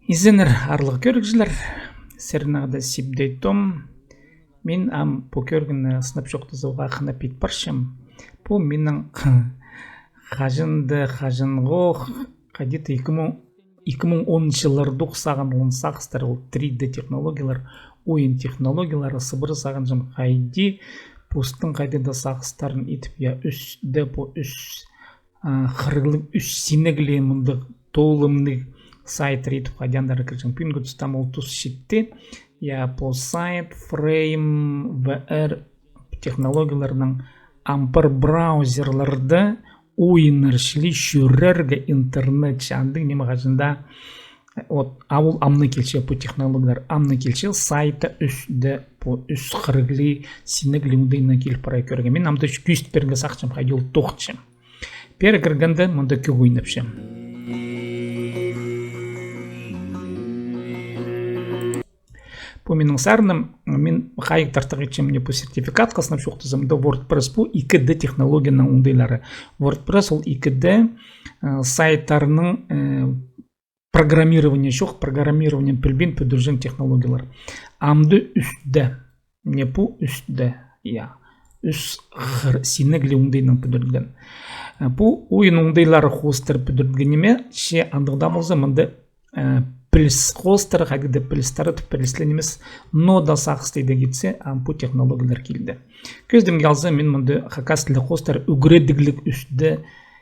Изенер арлық көрікжілер, сәрінағда сепдейтом, мен по көргіні сынып жоқтызуға қынап етпаршым. Бұл менің қажынғы қадет 2010 жылырдық саған он сақыстар, ол 3D технологиялар, ойын технологиялары сыбыры саған жым қайды, постың қайды да сақыстарын етіп, я үсті по үс қырғылық үс сенегіле мұндық толымның сайт рейтіп қадяндары кіржің пүнгіт стамыл тұс шетте, я по сайт, фрейм, VR технологияларының ампыр браузерларды ойыныршылы шүрерге интернет шанды неме қажында ауыл амны келше по технологиялар амны келше сайты үсті по үс қырғылы сенегілі мұндайына келіп парай көрген. Мен амды күст берге сақчым қайдел тоқчым. Пері кіргенде мұнда көк ойнапшым. По менің сарным, мен қайық тартық етшем мне по сертификат қасынап шоқтызымда WordPress по 2D технологияның оңдайлары. WordPress ол 2D сайттарының программирование шоқ, программирование пілбен пөдіржен технологиялар. Амды үстді, не по үстді, я. Үс сенегілі оңдайның пөдірген. По ойын оңдайлары хостер пөдіргенеме, ше андығда болса мұнды піліс хостер, қайдыда пілістары пілісленемес, но да сақыстайды кетсе, по технологиялар келді. Көздім келзі, мен мұнды қақастылы хостер үгіредіглік үсті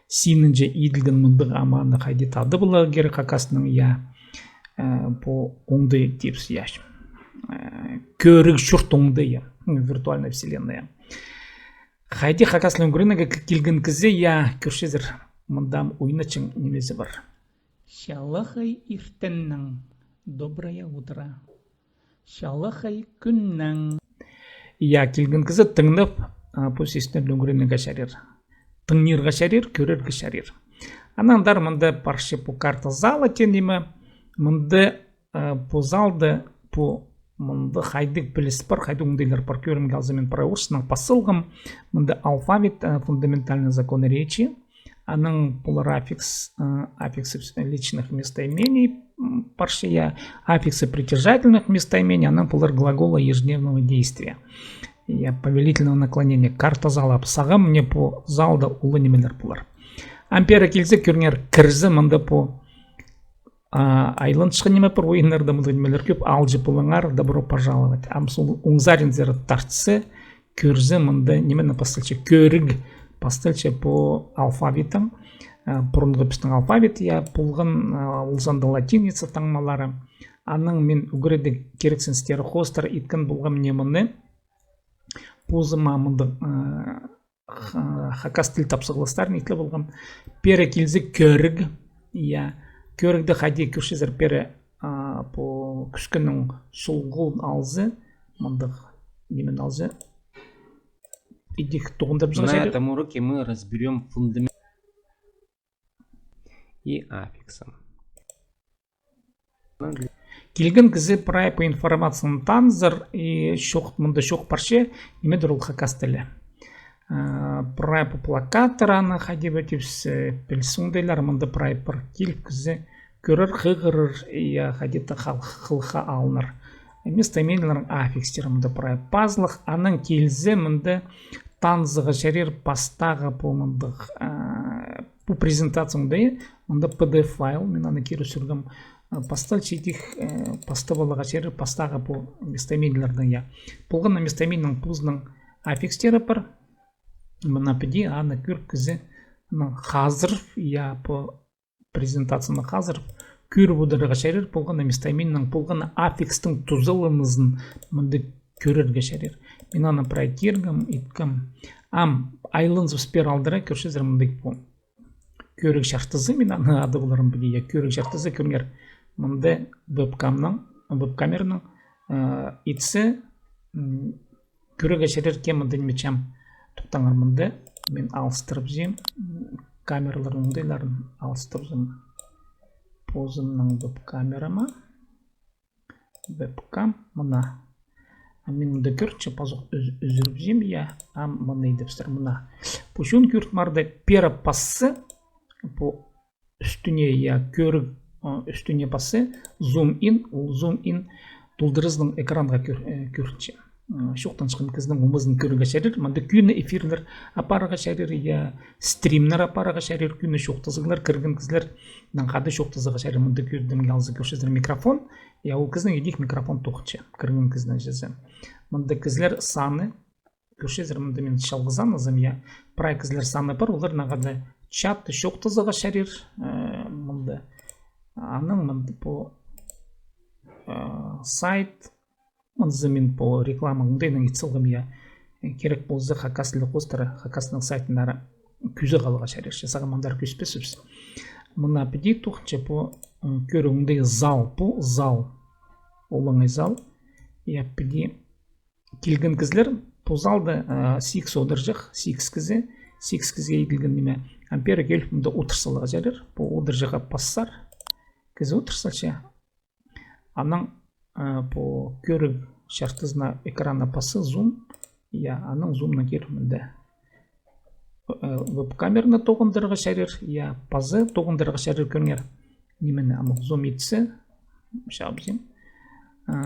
сенінже еділген мұндық аманды қайды тады бұла кері қақастының я по оңды тепсі я. Көрік шұрт оңды я, виртуальная вселенная. Қайды қақастылы үгірінігі келген кізе я көршезір мұндам ойначың немесі бар. Шалахай иртеннің, добрая утро. Шалахай күннің. Я келген кізі тыңнып, посестен löngірінігі шарир. Тыңнирға шарир, көрергі шарир. Анандар мұнды паршы по карта зала тенемі, мұнды по залды, по мұнды қайдық біліс бар, қайды оңдайлар бар көрім қалзымен пара орсының посылғым, мұнды алфавит, фундаментальный законы речи, аның полар аффиксы личных местоимений, паршия, аффиксы притяжательных местоимений, аның полар глагола ежедневного действия. Я повелительного наклонения. Карта зала сағам мне по залда улы немелер полар. Ампера келсе көрнер кірзі мұнда по айлын шықынеме бір ойынларда мұнда немелер көп, алжы полыңар, добро пожаловать. Амсул оңзаринзері тартсы, көрзі мұнда немені постылчы көріг, постылчы по алфавитам, бұрынғы біздің алфавит, я полғын ұлзанды латиница таңмалары. Аның мен үгіреді керексін стері хостар иткін болғым немені, позыма мұнды хакас тіл тапсығылыстарын итлі болғым. Пері келзі көріг, я көрігді қайде көршезір пері по күскінің солғылын алзы, мұндық немен алзы. На этом уроке мы разберем фундамент и аффиксом. Келген кізі прай по информацияны танзыр, и мұнда шоқ парше, немедір ол хакас тілі. Прай по плакатыраны қайде бөтепс пілсуңдайлар, мұнда прай пар келіп кізі көрір, қығырыр, қайдеті қылға алыныр. Местоименилердің аффикстері мұнда прай пазлық, аның келзі мұнда танзығы шарир пастағы по мұндық по презентацияңда, мұнда PDF файл, мен аны кері сүргім постал чейтих поставалыға шерір пастағы по местоименилердің я. Болғанна местоименінің пұзының аффикстері бар, мұна піде аны көріп кізі қазір, я по презентацияны қазір көріп өдіріға шерір, болғанна местоименінің болғанна аффикстің тұзылымызын мұнды көрерге шарир. Мен аны проектергім, иткім. Айлынзы спер алдыра көршезір мұндай по көрік шартызы, мен аны ады боларым біле. Көрік шартызы көріңер мұнды веб-камерінің итсі көрігі шарир ке мұнды немечем тоқтаңыр мұнды. Мен алыстырып зем, камералардың мұндайларын алыстырып зем. Позымның веб-камерама. Веб-кам мұна. Мен мұнда көртші пазық үзіріп зем, я мұны едіпстір мұна. Пұшын көрт марды пері пасы по үстіне я көрік üstüne bасы zoom in тулдырыздың экранға көрінше. Шоқтан шыққан кіздің ұмызын көріға шәрір. Мында күні эфирлер апараға шәрір, я стримнер апараға шәрір, күні шоқтызығылар кірген кізлер. Қады шоқтызыға шәрір. Мында көрдім ялзы көршізір микрофон. Я ол кіздің едік микрофон тоқытшы. Кірген кіздің жезі. Мында кізлер саны көршізір. Мында мен шалғызан азым, я прай кізлер саны бар. Олар нағады чат шоқтызыға шәрір. Мында аның мында по сайт мынзымен по реклама мұндайның етсілгім я керек болзы хакасылы қостыры хакасының сайтындары күзі қалыға шәрекші сағамандар күспесіпсіз. Мұна піде тұқчы по көріңді зал, по зал олыңай зал. Я піде келген кізлер по залды 6 одыржық, 6 кізге еділген неме ампері келіп мұнда отырсылыға жәрер. По одыржыға пассар кізі отырсылшы. Аның по көрік шартызына экрана пасы зум, я аның зумна керімінде веб-камерна тоғындырға шәрер, я пазы тоғындырға шәрер көріңер. Немені амық зум етсі, шабзим.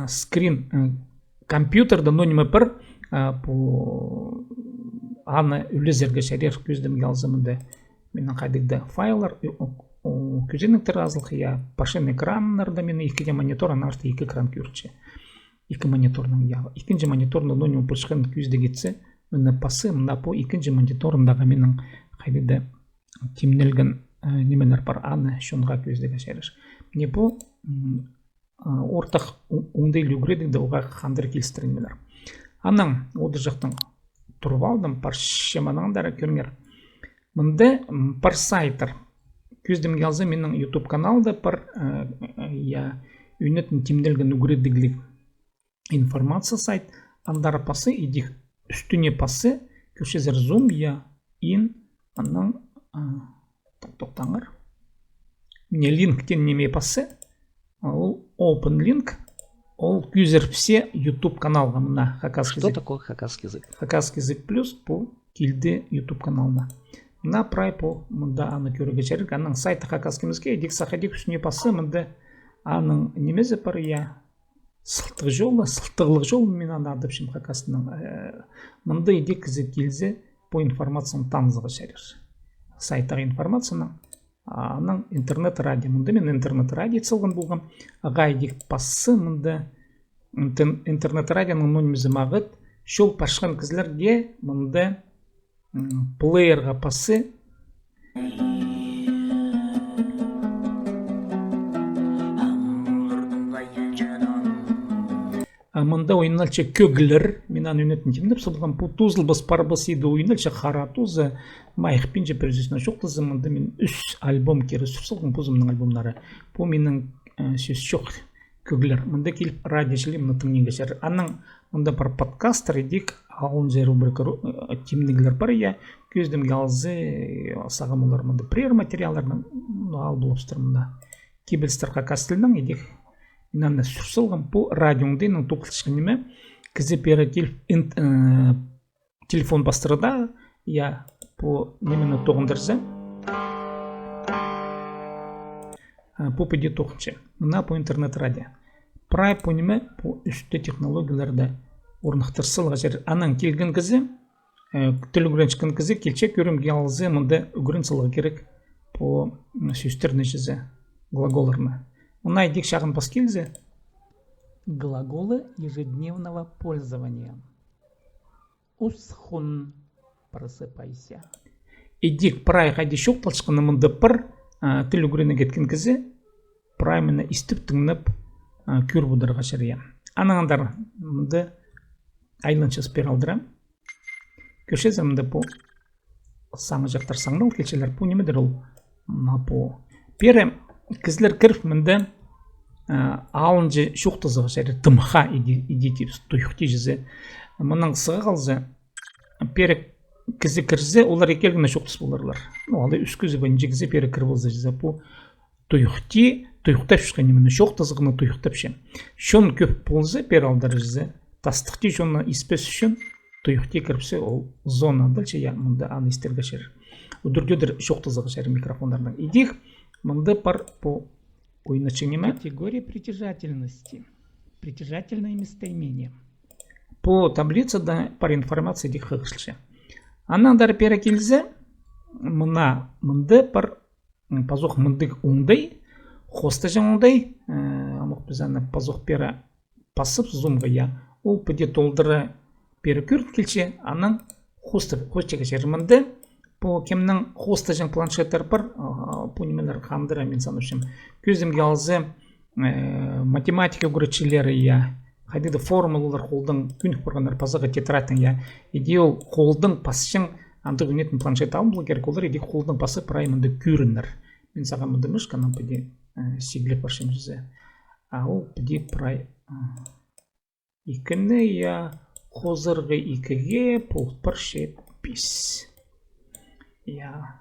Скрин компьютерді нониме бір по аны үлізерге шәрер көздім ялзымында. Менің қайдықда файлар күзеніктер азылық, я пашын экранларда мені екіде монитор, анашты екі экран көрші. Екі мониторның яғы. Екінші мониторны нониме пұшқын күзді кетсе, мені пасы, мына по екінші мониторындағы менің қайдықда темнелген неменер бар аны шонға көздігі шәріш. Не по ортақ оңдайлы үгіредік де оға қандыр келістірінмелер. Аның оды жақтың тұрып алдым, пар шеманаңдары көріңер. Мұнды пар сайтыр. Көздім келзі менің YouTube каналда пар үйнетін темнелген үгіредіглік информация сайт. Андары пасы, едік үстіне пасы, көршезер зум, я ин, анның тоқтаңыр. Мне линктен неме пасы, ол open link, ол күзір все YouTube каналға мұна хакасский язык. Что такое хакасский язык? Хакасский язык плюс по келді YouTube каналына. Мұна прай по мұнда аны көріге жәрік. Аның сайты хакасский языке, едік сақадек үстіне пасы, мұнда аның немезе бар, я сылтығылық жол мен аны адыпшым хакасының. Мұнда едік кізі келзе по информацияны танызығы шәрір. Сайттағы информацияның аның интернет-радио. Мұнда мен интернет-радио цылғын болғам. Аға едік пасы мұнда интернет-радионың нөмізі мағыт. Шол пашқан кізлерге мұнда плеерға пасы. Мұнда ойыналча көгілер, менан өнетін темдеп, сылған бұл тұзыл біз парбыз еді ойыналча қара тұзы, майықпен же перезесіне шоқтызы, мұнда мен үш альбом кері сұрсылғын бұзымның альбомлары. Бұл менің сөз шоқ көгілер. Мұнда келіп радиошілі мұнытың неге Аның мұнда бар подкастер едік, алын жай рубрика темнігілер бар, я көздім ялзы сағам олар мұнда прер материаларының ал болыпстыр мұнда. Кебелстер қақастылының едік. Инанна сұрсылғын бұл радиондайның тоқылшығы неме кізі пері телефон бастырыда, я бұл немені тоғындырзы. Бұл пөде тоқыншы. Мұна бұл интернет-радио. Прай бұл неме бұл үсті технологияларды орнықтырсылға жер. Аның келген кізі, тіл үгірен шыққан кізі, келчек көрім келзі мұнда үгірен сылға керек бұл сөздеріне жізі глаголарына. Мұна едік шағын бас келзі. Глаголы ежедневного пользования. Усхун. Просыпайся. Едік прай қайды шоқ талшықыны мұнда бір тіл үгірені кеткен кізі прай мені істіп түңініп көр бұдырға шәрия. Анағандар мұнда айланша спиралдыра. Көршезір мұнда бұл саңы жақтар саңдал келшелер бұл немедер ол бұл. Пері кізлер кіріп мұнда алынжы шоқтызығы жәрі тымға идетіп тұйықти жізі. Мұның сығы қалзы пері кізі кірзі олар екелгіні шоқтыз боларлар. Алы үс көзі бәнже кізі пері кір болзы жізі. Бұл тұйықтап шыққан немені шоқтызығыны тұйықтап шен. Шон көп болзы пері алдары жізі. Тастықты жоны іспес үшін тұйықти кіріпсі ол зона дәлші я мұнда аны істерге шәрі. Үдірдедір шоқтызығы шәрі микрофондардан. Идек мұнда бар бұл ойначың неме? Категория притяжательности. Притяжательное местоимение. По таблице да бар информация дик хыгышлы. Анан дар пере келзе, мына мынды бар пазох мындык уңдай, хоста жаңуңдай, амок біз аны пазох пере пасып зумға я, ол пыде толдыры пере күрт келше, анан хостчеге жермінді, по кемнің хоста жаң планшеттер бар, по немелер қандыра мен санышым. Көзімге алзы математика көречілері я, қайдыды формулалар қолдың күнік бұрғандар пазығы тетрадтың я, иде ол қолдың пасышың анды үнетін планшет алым бұл керек олар, иде қолдың пасы праймынды көрінір. Мен саған мұнды мүшканан пыде сиглеп баршым жүзі. Ал пыде прай икіні я қозырғы икіге полпыр шеп пис. Я,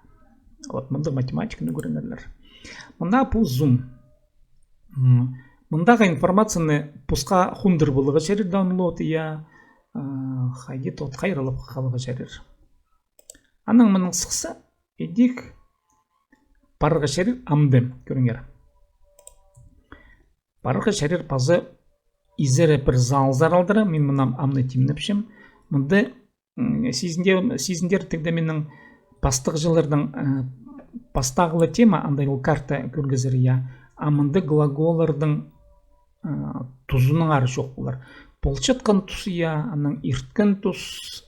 вот мұнды математиканы көрінерлер. Мұнда бұл зум. Мұндағы информацияны пусқа хундыр болыға жерір даунлоад, я хайде тот қайрылып қалыға жерір. Аның мұның сықса, едік парыға жерір амды көріңер. Парыға жерір пазы изері бір залзар алдыры, мен мұнам амны тимніпшім. Мұнды сезіндер тігді менің бастық жылырдың бастағылы тема андай ол карта көргізір я. Амынды глаголардың тузының ары жоқ болар. Полчатқан тұсы я, аның ирткен тұс,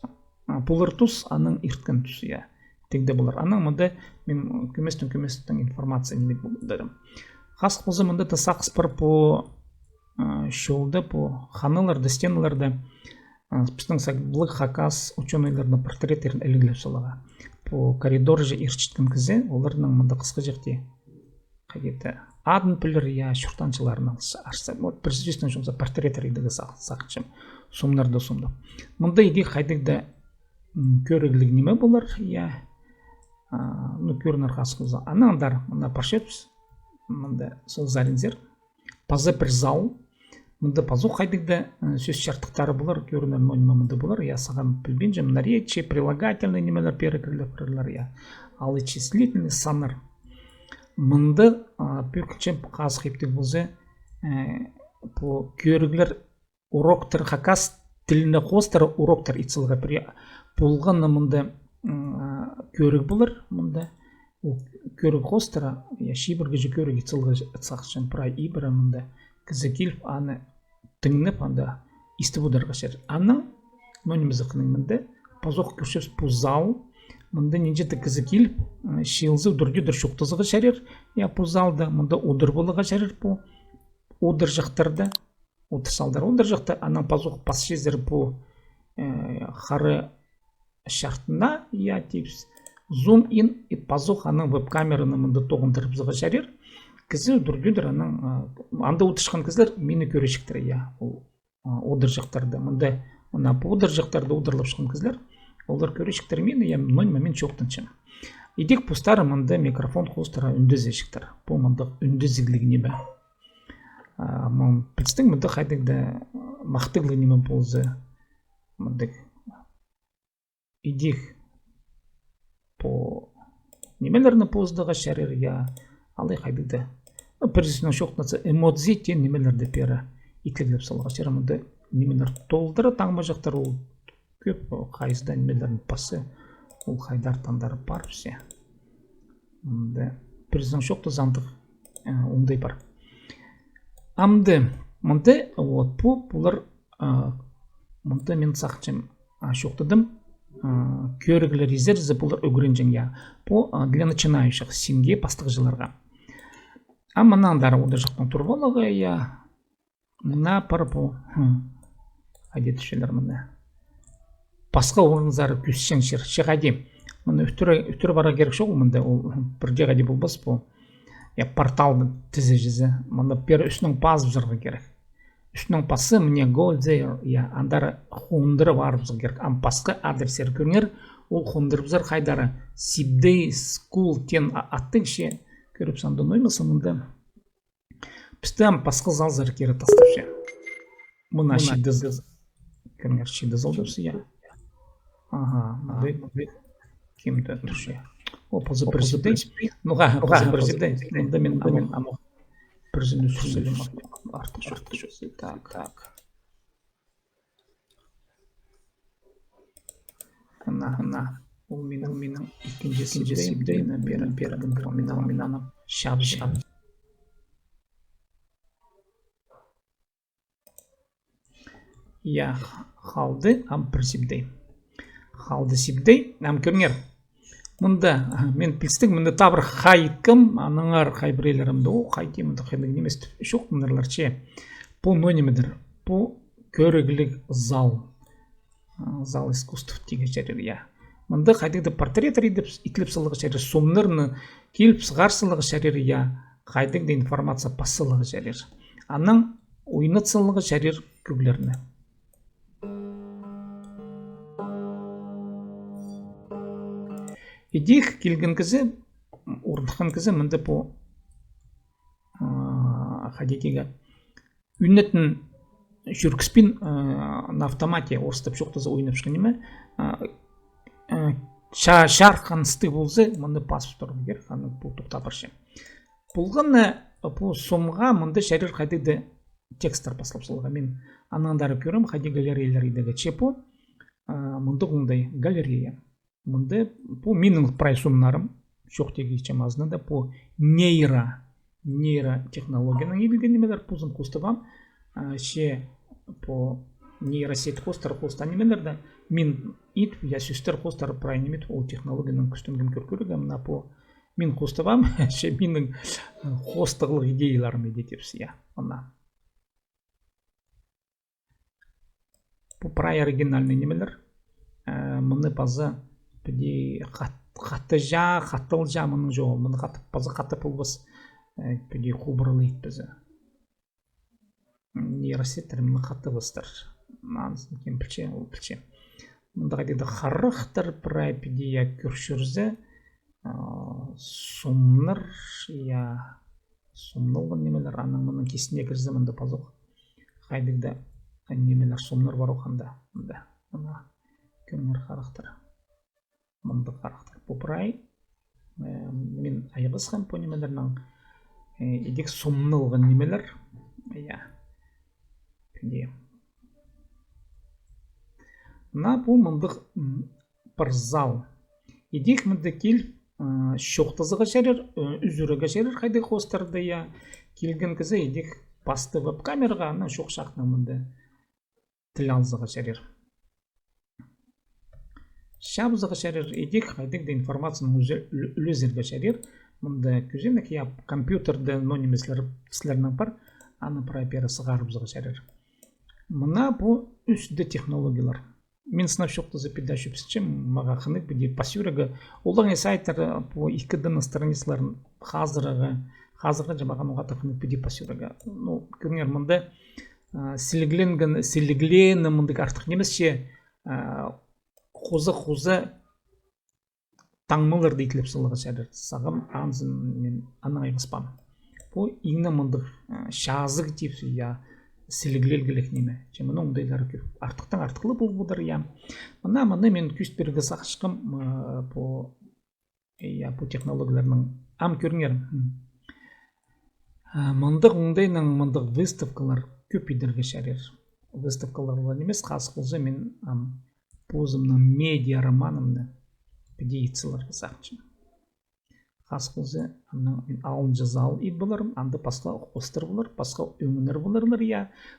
пулыр тұс, аның ирткен тұсы я. Тегде болар. Аның мұнды мен көместің информация немет болдырым. Қасық болзы мұнды тасақыс бір по шолды, по ханыларды, стеналарды, біздің сағылық хакас ученыйлардың портреттерін әлігіліп солаға. По коридор же ирчиткін кізе, олардың мұнда қысқы жерде қағеті адын пілір я шұртаншыларын ашса. Президентің жұмса портреттер едігі сақыншым. Сумнарды сумды. Мұнда еді қайдықты көрігілік неме болар, я көрінер қасықызы. Анаңдар, мұнда паршетпіз, мұнда сол заринзер. Пазы бір зал. Мұнда пазу қайдықты сөз шарттықтары болар, көрінер нонима мұнда болар. Я саған білбен жем, наречие, прилагательный немелер перекірлер, я. Ал числительный саныр. Мұнды пөркічен қазық ептік болзе, көрігілер уроктар, хакас тіліні қостары уроктар итсылға бірі. Болғаны мұнда көрік болар, мұнда көрік қостары, шибіргі жі көрік итсылға итсақшын пырай ибірі мұнда кізі келіп, аны тыңнып, анда исті бұдарға шер. Аның, нөңімізі қының мұнда, пазоқ көршес пұзал, мұнда ненжеті кізі келіп, шиылзы үдірге шоқтызығы шәрер, я пұзалды, мұнда ұдыр болыға шәрер по ұдыр жақтарды, ұдыр салдар ұдыр жақты, аның пазоқ пас шезір по қары шартына, я тепс, зум ин, и пазоқ аның веб-камераны мұнда тоғындырып зыға шәрер, кізі үдір аның, анда ұтышқан кізлер мені көрешіктірі, я, ұдыр жақтарды, мұнда по ұдыр жақтарды ұдырлып шыққан кізлер, олар көрешіктер мені, я мен жоқтыншым. Идек пустары мұнда микрофон қостыра үндіз ешіктір. Бұл мұндық үндізіглігі небі. Білістің мұнда қайдыңда мақтығлы неме болзы. Мұндық идек по немелеріні поздыға шәрер, я, алай қайдыңда. Президентің жоқтынасы эмодзи тен немелерді пері итілгіліп салға шәрі мұнда немелер толдыры таңма жақтар ол көп қайызда немелерін пасы, ол қайдар тандары бар все. Президент шоқты зандық оңдай бар. Амды, мұнды бұлар, мұнды мен сақчым шоқтыдым, көрігілі резервізі бұлар өгірін жәңге. Бұл для начинающих сенге пастық жыларға. А мұнандары оды жақтың тұрғалығы, мұна пар бұл әдет үшелер мұнда. Басқа орынзары күсшен шер, шеғади. Мұны үтірі бара керек шоғы мұнда, ол бір жеғади бұл бас бұл. Порталды тізі жізі, мұнда пері үстінің пазып жырғы керек. Үстінің пасы мне go there, андары хундыры барып жыр керек. Ам басқа адресер көріңер, ол хундырып жыр қайдары Sibday School тен аттың ше көріп санды ноймысы мұнда. Пісті ам басқа зал жыр кері тастап ше. Мұна шиді зыл. Көріңер шиді зыл дұрсы, я. Ага, кем-то душе. О, позы президент. Ну, позы президент. Да, мен амох. бірзін өсірселім артық сөз. Так. Ана. Ол менің екінші сибдейні бердім. Мен ана шап. Я қалды бір сибдей. Қалды сибдей. Көріңер. Мұнда мен пілстік, мұнда табыр қайткім, аныңар қайбірейлерімді, о қайтемінді қайдың немес жоқ мұндарлар че. Бұл нонимедір, бұл көрігілік зал искусств деген жерер, я. Мұнда қайдықты портрет рейдіп, итіліп сылығы жерер, сомнырны келіп сығар сылығы жерер, я. Қайдықты информация пасылығы жерер. Аның ойнат сылығы жерер көглеріне. Идех келген кізі, орындыққан кізі мұнда бұл қадетегі үнетін жүркіспен на автомате орыстап жоқтызы ойнап шыққан неме шарқан сты болзы мұнда басып тұрған кер, қаны бұл тоқта баршы. Бұлғаны бұл сомға мұнда шәрір қадегі текстар басылып сылға. Мен анандары көрім қадеге галереялар едігі чепу мұнда ғындай галерея. Мұнда бұл менің прайсумнарым жоқ теге чамазында бұл нейротехнологияның ебілген немелер бұзым қостывам ше бұл нейросет қостар қостан немелерді мен ит я сөстер қостар прайнемет ол технологияның күстінген көркөрігім бұл мен қостывам ше менің қостығылық идеяларым едетепсі я она бұл прай оригинальный немелер мұны базы Пәді қаттыл жа мұның жоғы, мұны қатты пұлбыз пәді қобырылы ет бізі. Нейросеттер мұны қатты бұстыр. Маңызын кен пілче, ол пілче. Мұнда қадеді қарықтыр пұрай пәді я көршірзі, сомныр, я сомнылғын немелер, аның мұның кесіне кірзі мұнда пазық. Қайдығда немелер сомныр бар оқанда. Мұнда көріңер қарықтыр. Мұнды қарақтар бұпырай мен айғызған по немелерінің едек сомнылған немелер на бұл мұндық бір зал едек мұнды кел шоқтызыға шәрер үзіріға шәрер қайды қостарды келген кізі едек басты веб-камераға шоқ шақны мұнды тіл алзыға шәрер Шабызығы шәрер едек қайдық информацияның үлезерге шәрер. Мұнда көзенік компьютерді нонемеслерінің бар, аны прайпері сығарыбызығы шәрер. Мұна бұл үсті технологиялар. Мен сынап шоқты запида шөпсічім, маға қынық біде пасюрығы. Олың сайттар бұл екідінің страницаларын қазырғы жамаған оғаты қынық біде пасюрығы. Көрінер мұнда сіліглені мұндық артық немесше Қозы таңмылыр дейтіліп сылығы шәрір. Сағым анзын мен аның айғыспам. Бұл еңі мұндық шазығы дейпсі, сілігілелгілік неме. Мұның ұндайлары көп. Артықтың артықлы бұл бұдыр, Мұны мен күст бергі сақшықым бұл технологияларының көріңер. Мұндық ұндайның мұндық выставкалар көп едіргі шәрір. Выставкалар olan емес, қасы қолзы мен Позымның медиа романымны бедейцілерге сақчым. Қасқылзы алынжы зал ет боларым, анды басқа қостыр болар, басқа өңінер боларлар,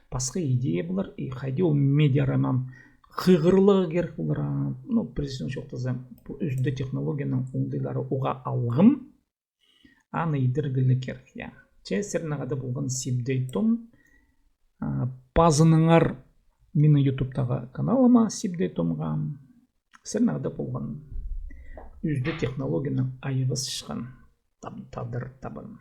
басқа идея болар. Қайде ол медиа роман қиғырлығы керек болар. Президент жоқтызы өзді технологияның оңдайлары оға алғым, аны едіргілі керек. Сернағада болған сибдейтом, базыныңар менің ютубтағы каналыма сибдей томға сірнағда болған үзді технологияның айығыз шыққан табдыр табын.